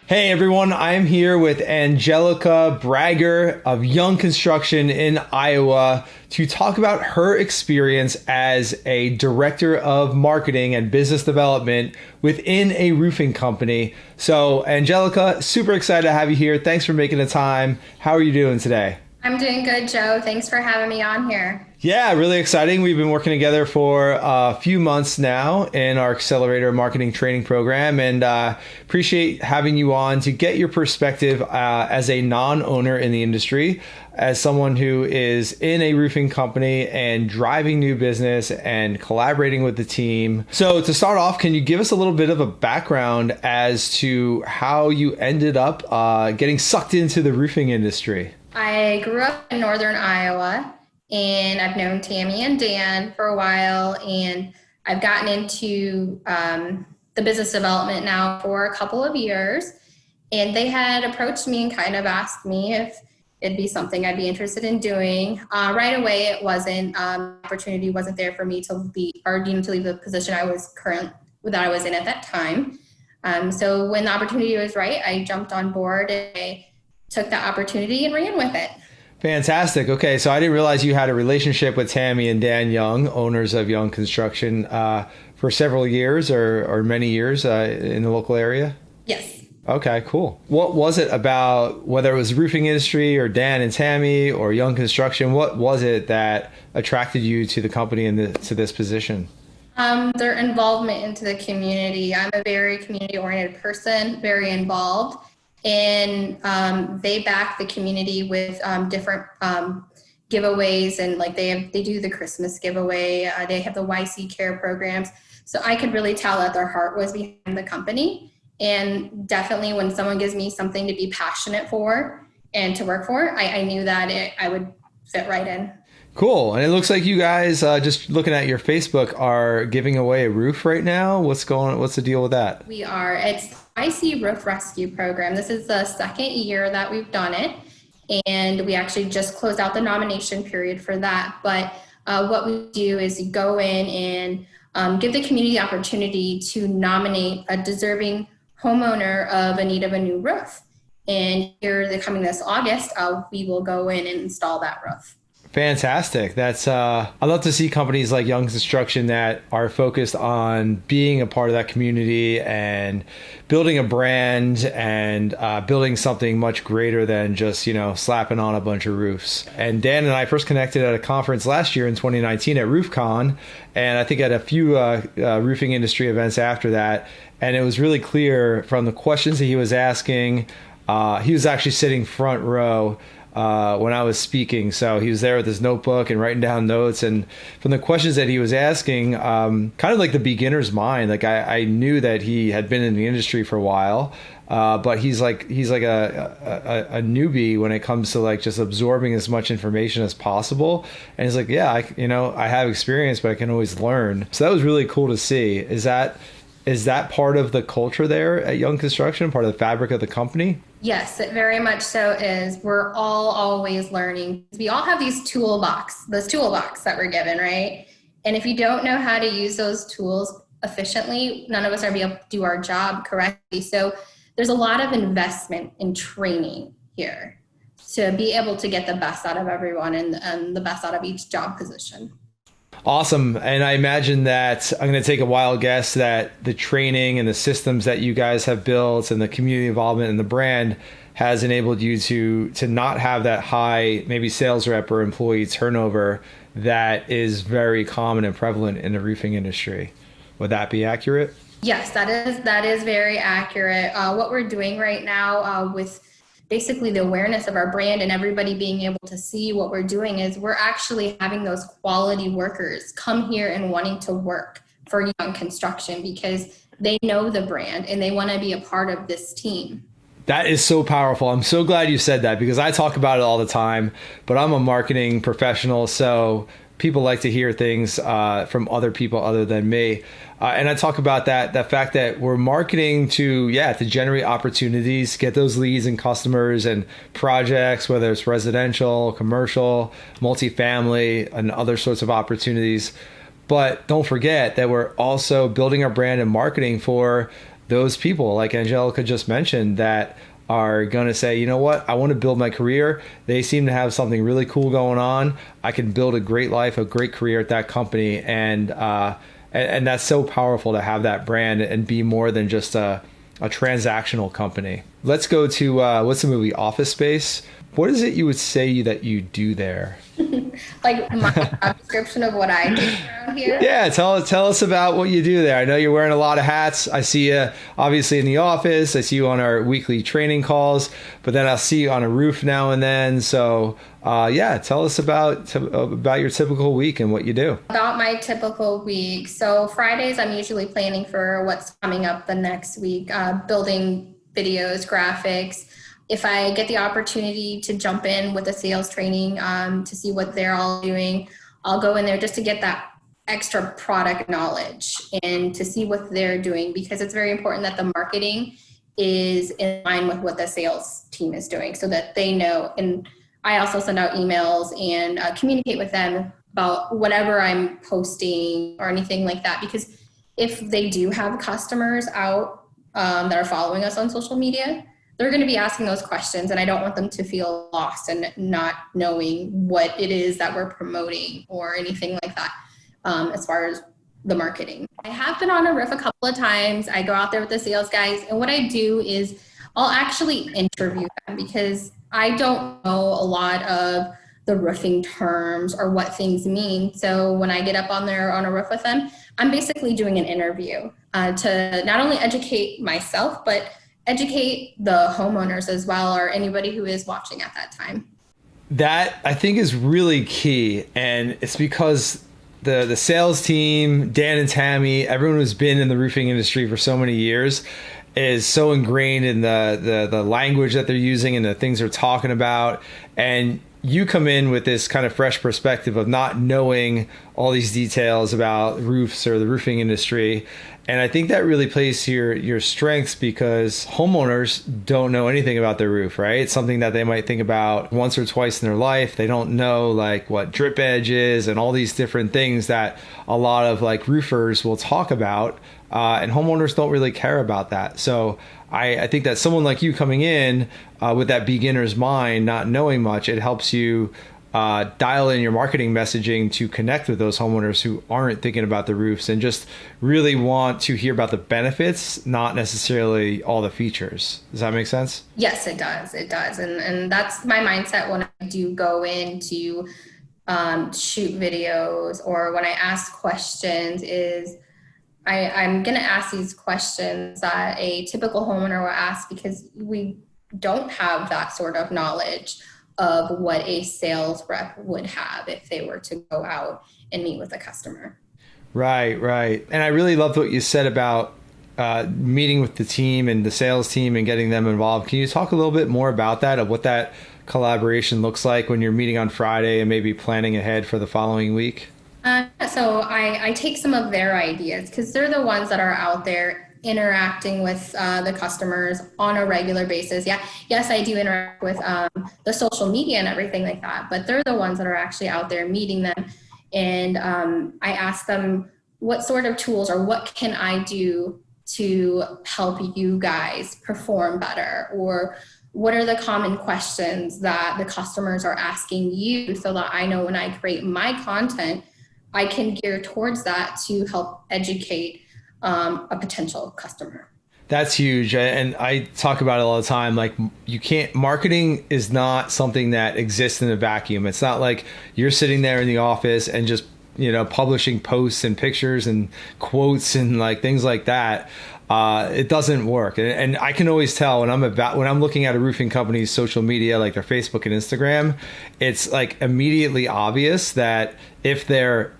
Hey everyone, I'm here with Angelica Brager of Young Construction in Iowa to talk about her experience as a director of marketing and business development within a roofing company. So, Angelica, super excited to have you here. Thanks for making the time. How are you doing today? I'm doing good, Joe. Thanks for having me on here. Yeah, really exciting. We've been working together for a few months now in our Accelerator Marketing Training Program, and appreciate having you on to get your perspective as a non-owner in the industry, as someone who is in a roofing company and driving new business and collaborating with the team. So to start off, can you give us a little bit of a background as to how you ended up getting sucked into the roofing industry? I grew up in northern Iowa, and I've known Tammy and Dan for a while, and I've gotten into the business development now for a couple of years. And they had approached me and kind of asked me if it'd be something I'd be interested in doing. Right away, it wasn't. Opportunity wasn't there for me to be, or to leave the position that I was in at that time. So when the opportunity was right, I jumped on board and I took the opportunity and ran with it. Fantastic. Okay, so I didn't realize you had a relationship with Tammy and Dan Young, owners of Young Construction, for several years or many years in the local area. Yes. Okay, cool. What was it about, whether it was roofing industry or Dan and Tammy or Young Construction, what was it that attracted you to the company and to this position? Their involvement into the community. I'm a very community-oriented person, very involved, and they back the community with different giveaways, and like they do the Christmas giveaway. They have the YC Care programs, so I could really tell that their heart was behind the company. And definitely, when someone gives me something to be passionate for and to work for, I knew that I would fit right in. Cool. And it looks like you guys, just looking at your Facebook, are giving away a roof right now. What's the deal with that? We are. It's the IC Roof Rescue Program. This is the second year that we've done it, and we actually just closed out the nomination period for that. But what we do is go in and give the community the opportunity to nominate a deserving homeowner of a need of a new roof. And here, coming this August, we will go in and install that roof. Fantastic. That's I love to see companies like Young Construction that are focused on being a part of that community and building a brand and building something much greater than just, slapping on a bunch of roofs. And Dan and I first connected at a conference last year in 2019 at RoofCon, and I think at a few roofing industry events after that. And it was really clear from the questions that he was asking. He was actually sitting front row when I was speaking. So he was there with his notebook and writing down notes. And from the questions that he was asking, kind of like the beginner's mind, like I knew that he had been in the industry for a while, but he's like a newbie when it comes to like just absorbing as much information as possible. And he's like, yeah, I have experience, but I can always learn. So that was really cool to see. Is that part of the culture there at Young Construction, part of the fabric of the company? Yes, it very much so is. We're all always learning. We all have these toolbox that we're given, right? And if you don't know how to use those tools efficiently, none of us are able to do our job correctly. So there's a lot of investment in training here to be able to get the best out of everyone and the best out of each job position. Awesome. And I imagine that I'm going to take a wild guess that the training and the systems that you guys have built and the community involvement and the brand has enabled you to not have that high, maybe sales rep or employee turnover that is very common and prevalent in the roofing industry. Would that be accurate? Yes, that is very accurate. What we're doing right now with basically the awareness of our brand and everybody being able to see what we're doing is we're actually having those quality workers come here and wanting to work for Young Construction because they know the brand and they want to be a part of this team. That is so powerful. I'm so glad you said that because I talk about it all the time, but I'm a marketing professional, so people like to hear things from other people other than me. And I talk about that fact that we're marketing to generate opportunities, get those leads and customers and projects, whether it's residential, commercial, multifamily, and other sorts of opportunities. But don't forget that we're also building our brand and marketing for those people like Angelica just mentioned that are going to say, you know what, I want to build my career. They seem to have something really cool going on. I can build a great life, a great career at that company. And that's so powerful to have that brand and be more than just a transactional company. Let's go to, what's the movie, Office Space? What is it you would say that you do there? Like my job description of what I do around here? Yeah, tell us about what you do there. I know you're wearing a lot of hats. I see you obviously in the office. I see you on our weekly training calls, but then I'll see you on a roof now and then. So yeah, tell us about your typical week and what you do. About my typical week. So Fridays, I'm usually planning for what's coming up the next week, building videos, graphics. If I get the opportunity to jump in with a sales training to see what they're all doing, I'll go in there just to get that extra product knowledge and to see what they're doing, because it's very important that the marketing is in line with what the sales team is doing so that they know. And I also send out emails and communicate with them about whatever I'm posting or anything like that, because if they do have customers out that are following us on social media, they're going to be asking those questions, and I don't want them to feel lost and not knowing what it is that we're promoting or anything like that as far as the marketing. I have been on a roof a couple of times. I go out there with the sales guys, and what I do is I'll actually interview them, because I don't know a lot of the roofing terms or what things mean. So when I get up on there on a roof with them, I'm basically doing an interview to not only educate myself, but educate the homeowners as well, or anybody who is watching at that time. That I think is really key. And it's because the sales team, Dan and Tammy, everyone who's been in the roofing industry for so many years is so ingrained in the language that they're using and the things they're talking about. And you come in with this kind of fresh perspective of not knowing all these details about roofs or the roofing industry. And I think that really plays to your strengths, because homeowners don't know anything about their roof, right? It's something that they might think about once or twice in their life. They don't know like what drip edge is and all these different things that a lot of like roofers will talk about. And homeowners don't really care about that. So I think that someone like you coming in with that beginner's mind, not knowing much, it helps you dial in your marketing messaging to connect with those homeowners who aren't thinking about the roofs and just really want to hear about the benefits, not necessarily all the features. Does that make sense? Yes, it does. It does. And that's my mindset when I do go in to shoot videos, or when I ask questions, is I'm going to ask these questions that a typical homeowner will ask, because we don't have that sort of knowledge of what a sales rep would have if they were to go out and meet with a customer. Right. And I really loved what you said about meeting with the team and the sales team and getting them involved. Can you talk a little bit more about that, of what that collaboration looks like when you're meeting on Friday and maybe planning ahead for the following week? So I take some of their ideas, because they're the ones that are out there interacting with the customers on a regular basis. Yes, I do interact with the social media and everything like that, but they're the ones that are actually out there meeting them. And I ask them, what sort of tools or what can I do to help you guys perform better? Or what are the common questions that the customers are asking you, so that I know when I create my content, I can gear towards that to help educate a potential customer. That's huge. And I talk about it all the time. Like, marketing is not something that exists in a vacuum. It's not like you're sitting there in the office and just, publishing posts and pictures and quotes and like things like that. It doesn't work. And I can always tell when I'm looking at a roofing company's social media, like their Facebook and Instagram, it's like immediately obvious that if they're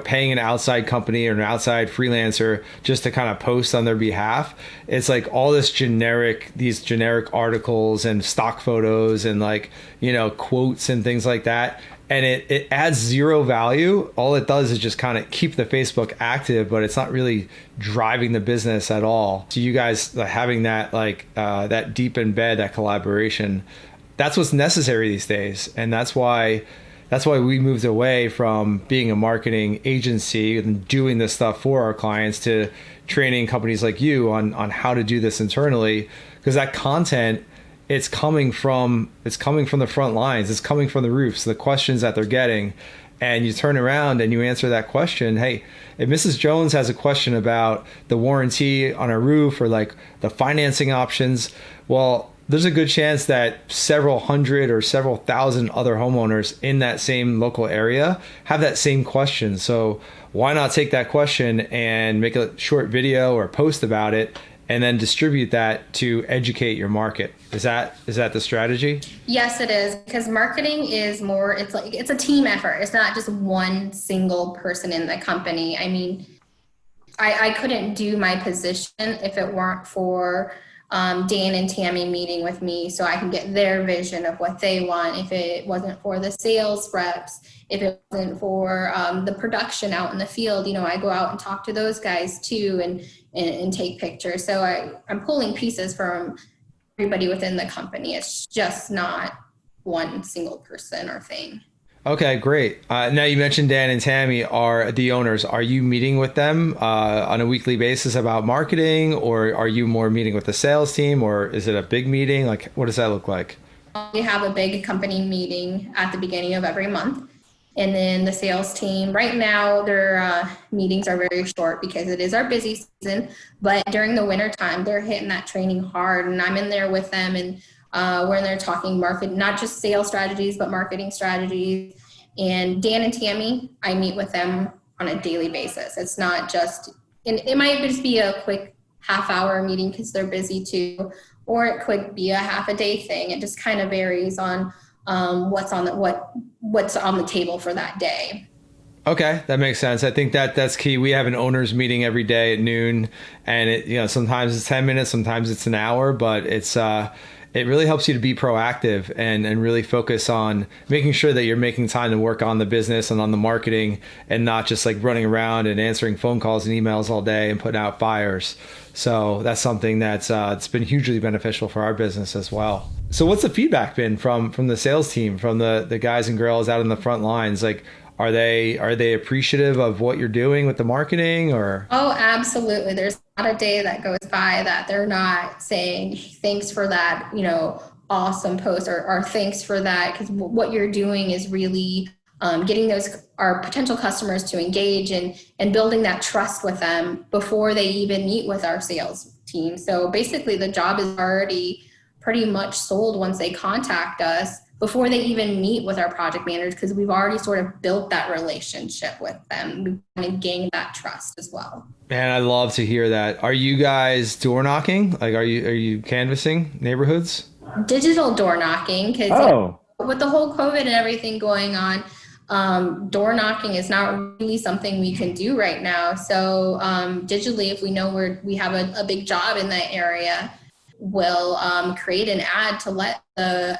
paying an outside company or an outside freelancer just to kind of post on their behalf, it's like all these generic articles and stock photos and like, quotes and things like that. And it adds zero value. All it does is just kind of keep the Facebook active, but it's not really driving the business at all. So you guys having that that deep embed, that collaboration, that's what's necessary these days. And that's why that's why we moved away from being a marketing agency and doing this stuff for our clients to training companies like you on how to do this internally, because that content, it's coming from the front lines, it's coming from the roofs, the questions that they're getting. And you turn around and you answer that question. Hey, if Mrs. Jones has a question about the warranty on a roof or like the financing options, well, there's a good chance that several hundred or several thousand other homeowners in that same local area have that same question. So why not take that question and make a short video or post about it and then distribute that to educate your market? Is that the strategy? Yes, it is, because marketing is more, it's a team effort. It's not just one single person in the company. I mean, I couldn't do my position if it weren't for Dan and Tammy meeting with me so I can get their vision of what they want. If it wasn't for the sales reps, if it wasn't for the production out in the field, I go out and talk to those guys too and take pictures. So I'm pulling pieces from everybody within the company. It's just not one single person or thing. Okay, great. Now you mentioned Dan and Tammy are the owners. Are you meeting with them on a weekly basis about marketing, or are you more meeting with the sales team, or is it a big meeting? Like, what does that look like? We have a big company meeting at the beginning of every month. And then the sales team, right now, their meetings are very short because it is our busy season. But during the winter time, they're hitting that training hard. And I'm in there with them, and we're in there talking market, not just sales strategies, but marketing strategies. And Dan and Tammy, I meet with them on a daily basis. It's not just, and it might just be a quick half-hour meeting because they're busy too, or it could be a half a day thing. It just kind of varies on what's on the table for that day. Okay, that makes sense. I think that's key. We have an owners meeting every day at noon, and sometimes it's 10 minutes, sometimes it's an hour, but it really helps you to be proactive and really focus on making sure that you're making time to work on the business and on the marketing, and not just like running around and answering phone calls and emails all day and putting out fires. So that's something that's it's been hugely beneficial for our business as well. So what's the feedback been from the sales team, from the guys and girls out in the front lines? Like, are they appreciative of what you're doing with the marketing, or? Oh, absolutely. There's not a day that goes by that they're not saying thanks for that, awesome post, or thanks for that, because what you're doing is really getting our potential customers to engage and building that trust with them before they even meet with our sales team. So basically the job is already pretty much sold once they contact us, before they even meet with our project managers, because we've already sort of built that relationship with them. We've kind of gained that trust as well. Man, I love to hear that. Are you guys door knocking? Like, are you canvassing neighborhoods? Digital door knocking, because with the whole COVID and everything going on, door knocking is not really something we can do right now. So digitally, if we know we have a big job in that area, we'll create an ad to let the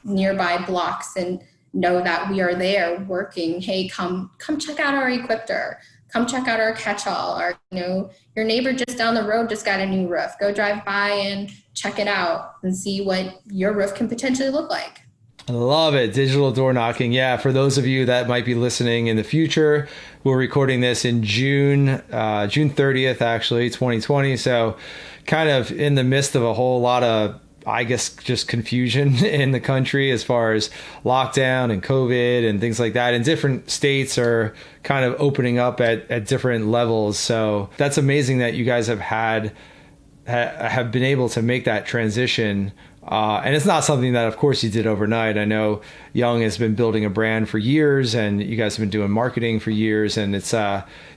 nearby blocks and know that we are there working. Hey, come check out our equipter. Come check out our catch-all. Or your neighbor just down the road just got a new roof. Go drive by and check it out and see what your roof can potentially look like. I love it. Digital door knocking. Yeah. For those of you that might be listening in the future, we're recording this in June 30th, actually, 2020. So kind of in the midst of a whole lot of, I guess, just confusion in the country as far as lockdown and COVID and things like that. And different states are kind of opening up at different levels. So that's amazing that you guys have been able to make that transition. And it's not something that, of course, you did overnight. I know Young has been building a brand for years, and you guys have been doing marketing for years. And it's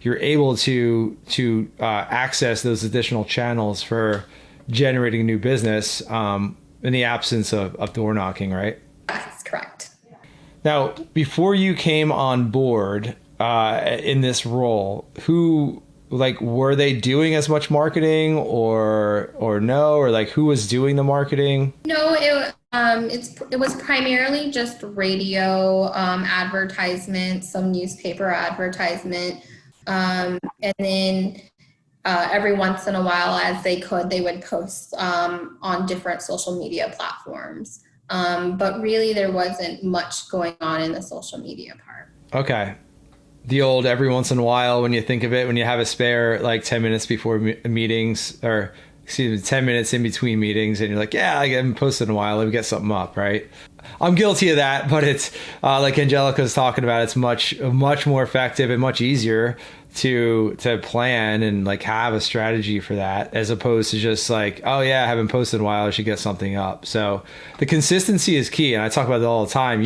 you're able to access those additional channels for generating a new business in the absence of door knocking, right? That's correct. Now, before you came on board in this role, were they doing as much marketing or no, or like who was doing the marketing? No, it was primarily just radio advertisement, some newspaper advertisement, and then every once in a while, as they would post on different social media platforms. But really there wasn't much going on in the social media part. Okay. The old every once in a while, when you think of it, when you have a spare like 10 minutes before meetings, or excuse me, 10 minutes in between meetings, and you're like, yeah, I haven't posted in a while, let me get something up, right? I'm guilty of that, but it's like Angelica's talking about, it's much more effective and much easier to plan and like have a strategy for that, as opposed to just like, oh yeah, I haven't posted in a while, I should get something up. So the consistency is key, and I talk about it all the time.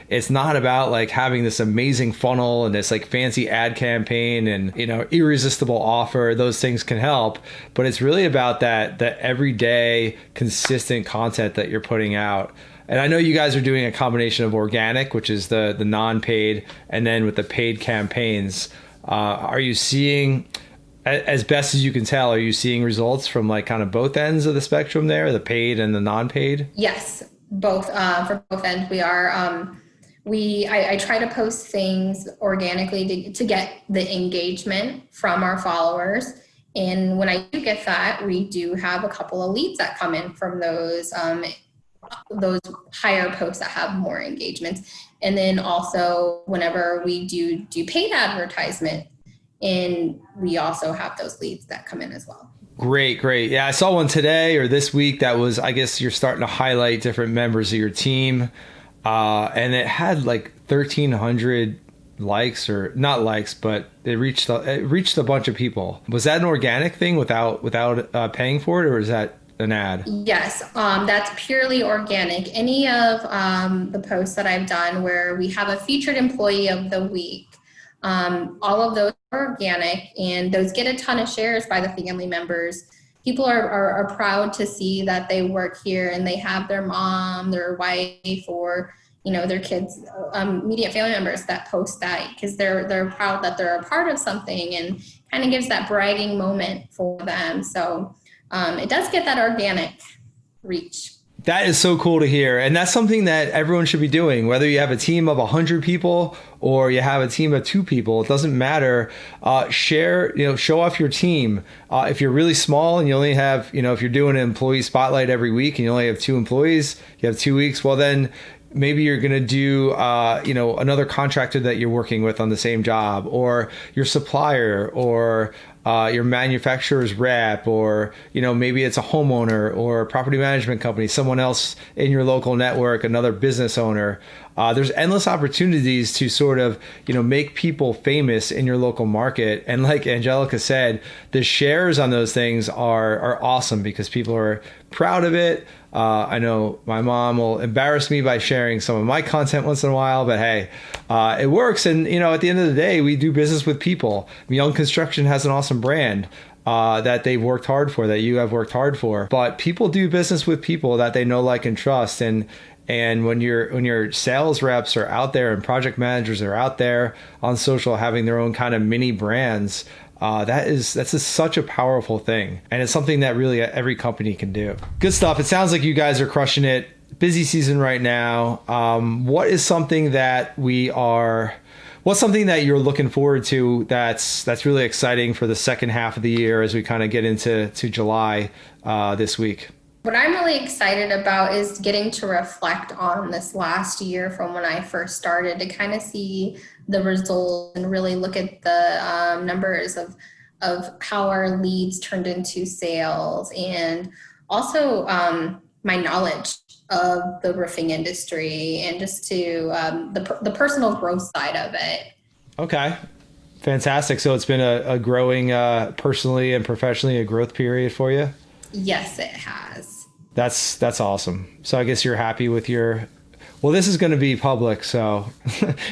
It's not about like having this amazing funnel and this like fancy ad campaign and irresistible offer. Those things can help, but it's really about that everyday consistent content that you're putting out. And I know you guys are doing a combination of organic, which is the non-paid, and then with the paid campaigns. Are you seeing, as best as you can tell, are you seeing results from like kind of both ends of the spectrum there, the paid and the non-paid? Yes, both. For both ends, we are. I try to post things organically to get the engagement from our followers. And when I do get that, we do have a couple of leads that come in from those higher posts that have more engagements. And then also whenever we do paid advertisement, and we also have those leads that come in as well. Great. Yeah, I saw one today or this week that was, I guess you're starting to highlight different members of your team. And it had like 1,300 likes, or not likes, but it reached a bunch of people. Was that an organic thing without paying for it, or is that an ad? Yes, that's purely organic. Any of the posts that I've done where we have a featured employee of the week, all of those are organic, and those get a ton of shares by the family members. People are proud to see that they work here and they have their mom, their wife, or their kids, immediate family members that post that, because they're proud that they're a part of something, and kind of gives that bragging moment for them. So it does get that organic reach. That is so cool to hear. And that's something that everyone should be doing, whether you have a team of 100 people or you have a team of 2 people. It doesn't matter. Share, show off your team. If you're really small and you only have, if you're doing an employee spotlight every week and you only have 2 employees, you have 2 weeks, well then maybe you're going to do, another contractor that you're working with on the same job, or your supplier, or your manufacturer's rep, or maybe it's a homeowner or a property management company, someone else in your local network, another business owner. There's endless opportunities to sort of make people famous in your local market. And like Angelica said, the shares on those things are awesome because people are proud of it. I know my mom will embarrass me by sharing some of my content once in a while, but hey, it works. And, at the end of the day, we do business with people. Young Construction has an awesome brand that they've worked hard for, that you have worked hard for. But people do business with people that they know, like, and trust. And when your sales reps are out there and project managers are out there on social having their own kind of mini brands, that's such a powerful thing. And it's something that really every company can do. Good stuff. It sounds like you guys are crushing it. Busy season right now. What's something that you're looking forward to that's really exciting for the second half of the year as we kind of get into July this week? What I'm really excited about is getting to reflect on this last year from when I first started, to kind of see the results and really look at the numbers of how our leads turned into sales, and also my knowledge of the roofing industry, and just to the personal growth side of it. Okay. Fantastic. So it's been a growing personally and professionally, a growth period for you? Yes, it has. That's awesome. So I guess you're happy with this is going to be public, so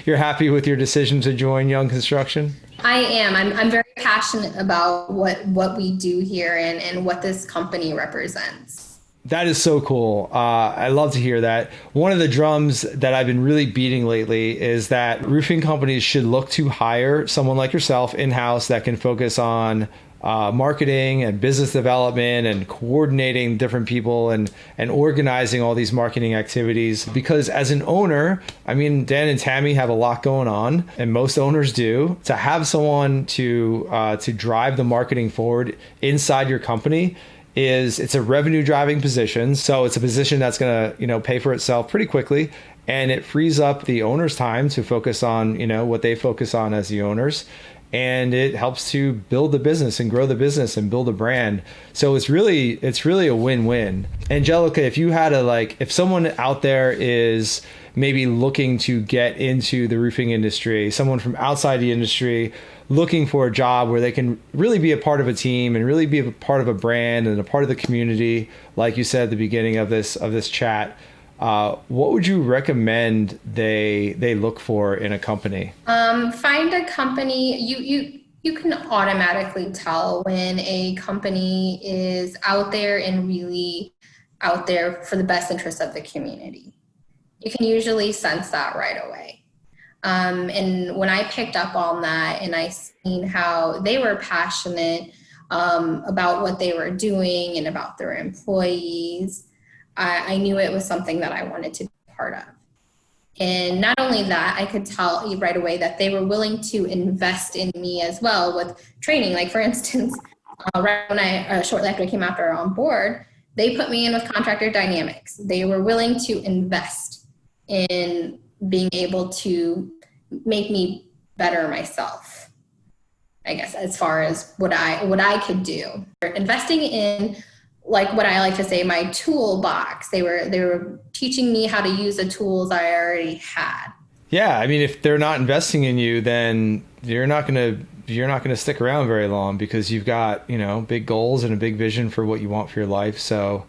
you're happy with your decision to join Young Construction? I am. I'm very passionate about what we do here and what this company represents. That is so cool. I love to hear that. One of the drums that I've been really beating lately is that roofing companies should look to hire someone like yourself in-house that can focus on marketing and business development and coordinating different people and organizing all these marketing activities. Because as an owner, Dan and Tammy have a lot going on, and most owners do. To have someone to drive the marketing forward inside your company is it's a revenue driving position. So it's a position that's going to, pay for itself pretty quickly. And it frees up the owner's time to focus on, what they focus on as the owners. And it helps to build the business and grow the business and build a brand. So it's really a win-win. Angelica, if you had if someone out there is maybe looking to get into the roofing industry, someone from outside the industry looking for a job where they can really be a part of a team and really be a part of a brand and a part of the community, like you said at the beginning of this chat, what would you recommend they look for in a company? Find a company. You can automatically tell when a company is out there and really out there for the best interest of the community. You can usually sense that right away. And when I picked up on that and I seen how they were passionate about what they were doing and about their employees, I knew it was something that I wanted to be part of. And not only that, I could tell right away that they were willing to invest in me as well with training. Like for instance, right when shortly after I came after on board, they put me in with Contractor Dynamics. They were willing to invest in being able to make me better myself, I guess, as far as what I could do. Investing in, like what I like to say, my toolbox. They were teaching me how to use the tools I already had. Yeah, I mean, if they're not investing in you, then you're not gonna stick around very long because you've got big goals and a big vision for what you want for your life. So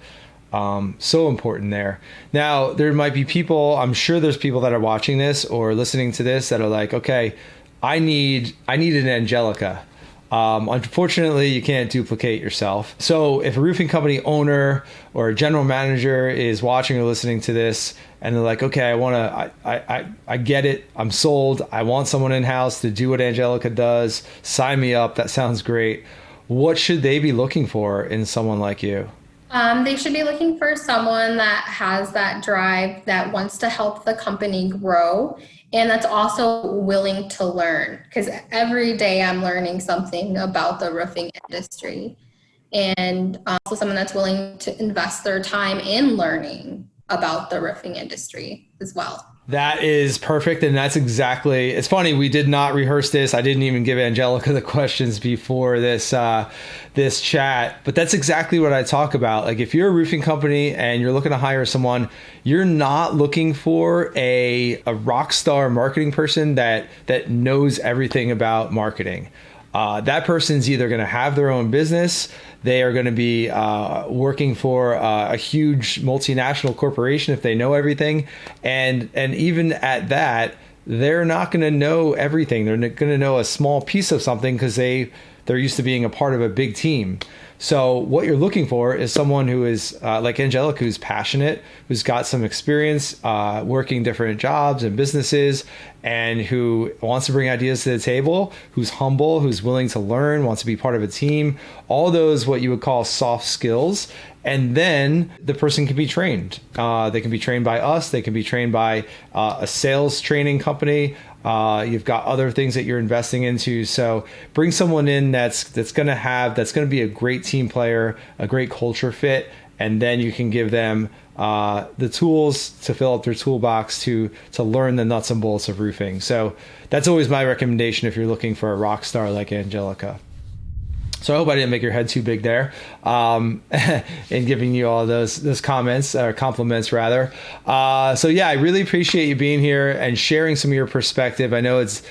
so important there. Now, there might be people, I'm sure there's people that are watching this or listening to this that are like, okay, I need an Angelica. Unfortunately, you can't duplicate yourself. So if a roofing company owner or a general manager is watching or listening to this and they're like, okay, I get it. I'm sold. I want someone in-house to do what Angelica does. Sign me up. That sounds great. What should they be looking for in someone like you? They should be looking for someone that has that drive, that wants to help the company grow, and that's also willing to learn, because every day I'm learning something about the roofing industry. And also someone that's willing to invest their time in learning about the roofing industry as well. That is perfect. And that's exactly, it's funny, we did not rehearse this. I didn't even give Angelica the questions before this chat, but that's exactly what I talk about. Like if you're a roofing company and you're looking to hire someone, you're not looking for a rock star marketing person that knows everything about marketing. That person's either going to have their own business, they are going to be working for a huge multinational corporation if they know everything, and even at that, they're not going to know everything. They're going to know a small piece of something because they're used to being a part of a big team. So what you're looking for is someone who is like Angelica, who's passionate, who's got some experience working different jobs and businesses, and who wants to bring ideas to the table, who's humble, who's willing to learn, wants to be part of a team, all those what you would call soft skills. And then the person can be trained. They can be trained by us. They can be trained by a sales training company. You've got other things that you're investing into. So bring someone in that's going to be a great team player, a great culture fit, and then you can give them the tools to fill up their toolbox to learn the nuts and bolts of roofing. So that's always my recommendation if you're looking for a rock star like Angelica. So I hope I didn't make your head too big there in giving you all those comments or compliments rather. So yeah, I really appreciate you being here and sharing some of your perspective. I know it's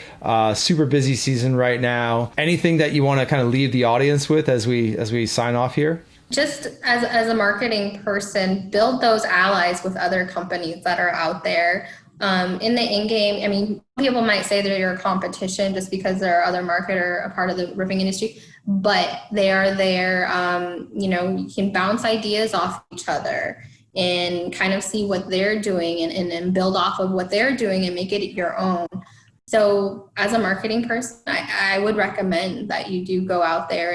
super busy season right now. Anything that you want to kind of leave the audience with as we sign off here? Just as a marketing person, build those allies with other companies that are out there. In the in game, I mean, people might say they're your competition just because there are other marketer a part of the roofing industry, but they are there. You can bounce ideas off each other and kind of see what they're doing and build off of what they're doing and make it your own. So as a marketing person, I would recommend that you do go out there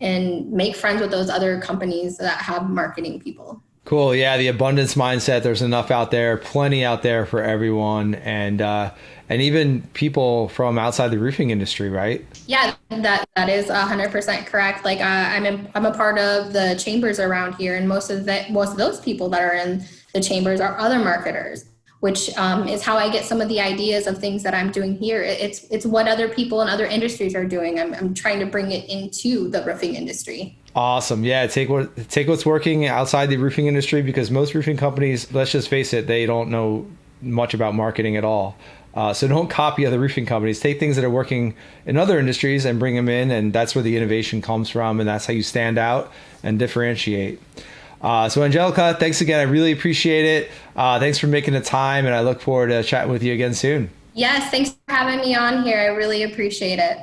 and make friends with those other companies that have marketing people. Cool. Yeah, the abundance mindset. There's enough out there, plenty out there for everyone, and even people from outside the roofing industry, right? Yeah, that is 100% correct. Like I'm a part of the chambers around here, and most of those people that are in the chambers are other marketers, which is how I get some of the ideas of things that I'm doing here. It's what other people in other industries are doing. I'm trying to bring it into the roofing industry. Awesome. Yeah, take what's working outside the roofing industry, because most roofing companies, let's just face it, they don't know much about marketing at all. So don't copy other roofing companies. Take things that are working in other industries and bring them in, and that's where the innovation comes from, and that's how you stand out and differentiate. So Angelica, thanks again. I really appreciate it. Thanks for making the time, and I look forward to chatting with you again soon. Yes, thanks for having me on here. I really appreciate it.